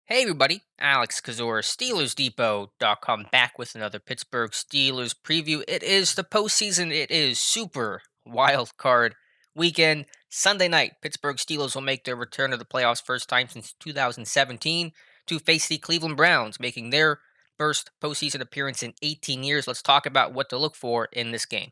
Hey everybody, Alex Kazor, SteelersDepot.com, back with another Pittsburgh Steelers preview. It is the postseason. It is Super Wild Card weekend. Sunday night, Pittsburgh Steelers will make their return to the playoffs first time since 2017 to face the Cleveland Browns, making their first postseason appearance in 18 years. Let's talk about what to look for in this game.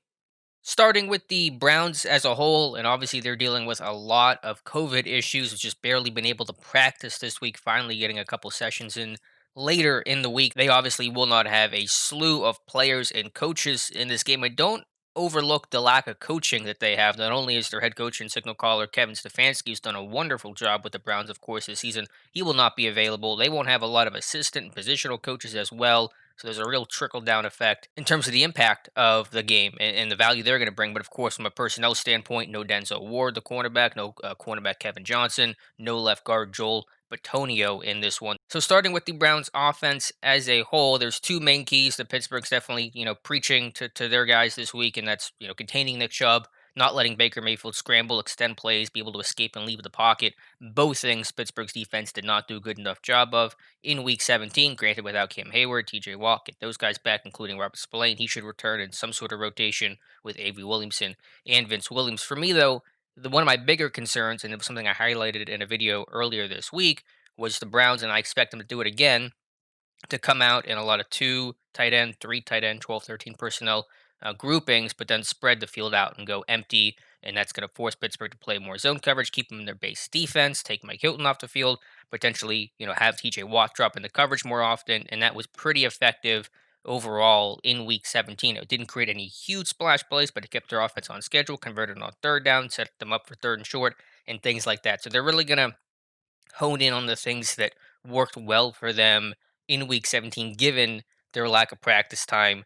Starting with the Browns as a whole, and obviously they're dealing with a lot of COVID issues, just barely been able to practice this week, finally getting a couple sessions in later in the week. They obviously will not have a slew of players and coaches in this game. I don't overlook the lack of coaching that they have. Not only is their head coach and signal caller Kevin Stefanski has done a wonderful job with the Browns, of course, this season. He will not be available. They won't have a lot of assistant and positional coaches as well. So there's a real trickle down effect in terms of the impact of the game and the value they're going to bring. But of course, from a personnel standpoint, no Denzel Ward, the cornerback, no cornerback Kevin Johnson, no left guard Joel Batonio in this one. So starting with the Browns offense as a whole, there's two main keys that Pittsburgh's definitely, preaching to their guys this week, and that's, containing Nick Chubb, not letting Baker Mayfield scramble, extend plays, be able to escape and leave the pocket. Both things Pittsburgh's defense did not do a good enough job of in week 17, granted without Cam Heyward, TJ Watt, get those guys back, including Robert Spillane. He should return in some sort of rotation with Avery Williamson and Vince Williams. For me, though, one of my bigger concerns, and it was something I highlighted in a video earlier this week, was the Browns, and I expect them to do it again, to come out in a lot of two tight end, three tight end, 12, 13 personnel groupings, but then spread the field out and go empty. And that's going to force Pittsburgh to play more zone coverage, keep them in their base defense, take Mike Hilton off the field, potentially, have TJ Watt drop in the coverage more often. And that was pretty effective overall in week 17. It didn't create any huge splash plays, but it kept their offense on schedule, converted on third down, set them up for third and short, and things like that. So they're really going to hone in on the things that worked well for them in week 17, given their lack of practice time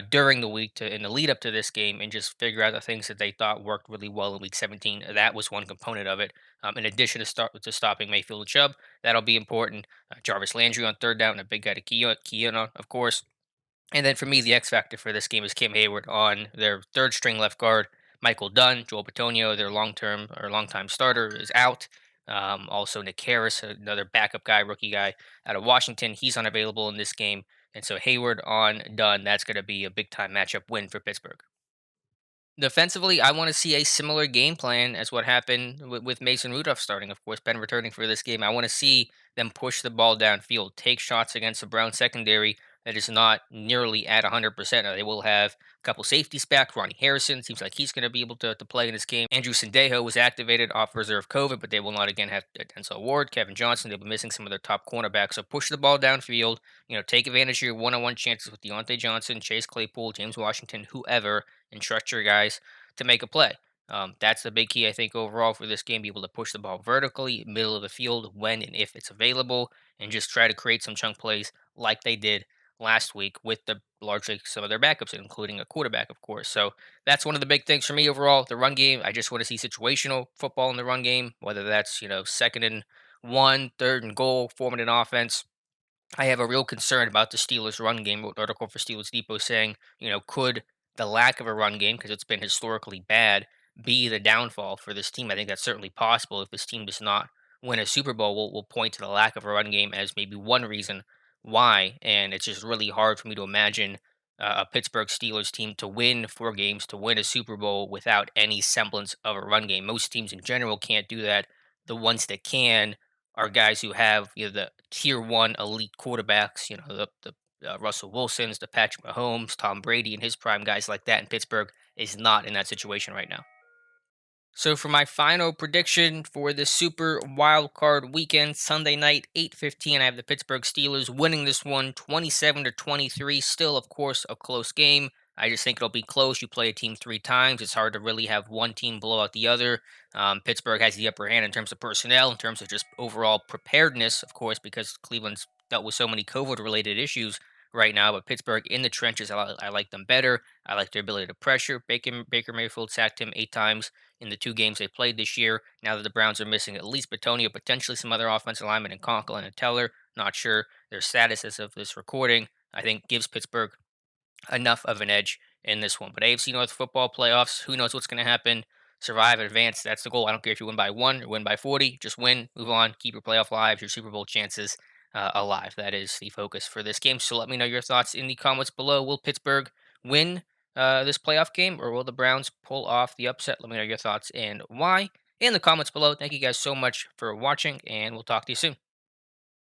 during the week to in the lead up to this game, and just figure out the things that they thought worked really well in week 17. That was one component of it. In addition to stopping Mayfield and Chubb, that'll be important. Jarvis Landry on third down, a big guy to key in on, of course. And then for me, the X factor for this game is Kim Hayward on their third string left guard. Michael Dunn, Joel Batonio, their longtime starter, is out. Also, Nick Harris, another backup guy, rookie guy out of Washington, he's unavailable in this game. And so Hayward on Dunn, that's going to be a big time matchup win for Pittsburgh. Defensively, I want to see a similar game plan as what happened with Mason Rudolph starting. Of course, Ben returning for this game. I want to see them push the ball downfield, take shots against the Brown secondary that is not nearly at 100%. Now, they will have a couple safeties back. Ronnie Harrison seems like he's going to be able to play in this game. Andrew Sendejo was activated off reserve COVID, but they will not again have Denzel Ward, Kevin Johnson. They'll be missing some of their top cornerbacks. So push the ball downfield. Take advantage of your one-on-one chances with Deontay Johnson, Chase Claypool, James Washington, whoever, and trust your guys to make a play. That's the big key, I think, overall for this game. Be able to push the ball vertically, middle of the field, when and if it's available, and just try to create some chunk plays like they did last week with the largely some of their backups, including a quarterback, of course. So that's one of the big things for me overall. The run game, I just want to see situational football in the run game, whether that's second and one, third and goal, 4-minute offense. I have a real concern about the Steelers' run game. Wrote an article for Steelers Depot saying, could the lack of a run game, because it's been historically bad, be the downfall for this team? I think that's certainly possible. If this team does not win a Super Bowl, we'll point to the lack of a run game as maybe one reason why. And it's just really hard for me to imagine a Pittsburgh Steelers team to win 4 games, to win a Super Bowl without any semblance of a run game. Most teams in general can't do that. The ones that can are guys who have the tier one elite quarterbacks, the Russell Wilsons, the Patrick Mahomes, Tom Brady, and his prime guys like that. And Pittsburgh is not in that situation right now. So for my final prediction for the Super Wild Card weekend, Sunday night, 8:15, I have the Pittsburgh Steelers winning this one 27-23. Still, of course, a close game. I just think it'll be close. You play a team 3 times. It's hard to really have one team blow out the other. Pittsburgh has the upper hand in terms of personnel, in terms of just overall preparedness, of course, because Cleveland's dealt with so many COVID-related issues right now. But Pittsburgh in the trenches, I like them better. I like their ability to pressure. Baker Mayfield sacked him 8 times in the 2 games they played this year. Now that the Browns are missing at least Batonio, potentially some other offensive linemen in Conklin and Teller, not sure their status as of this recording, I think gives Pittsburgh enough of an edge in this one. But AFC North football playoffs, who knows what's going to happen? Survive, advance. That's the goal. I don't care if you win by 1 or win by 40. Just win, move on, keep your playoff lives, your Super Bowl chances alive. That is the focus for this game. So let me know your thoughts in the comments below. Will Pittsburgh win this playoff game, or will the Browns pull off the upset? Let me know your thoughts and why in the comments below. Thank you guys so much for watching, and we'll talk to you soon.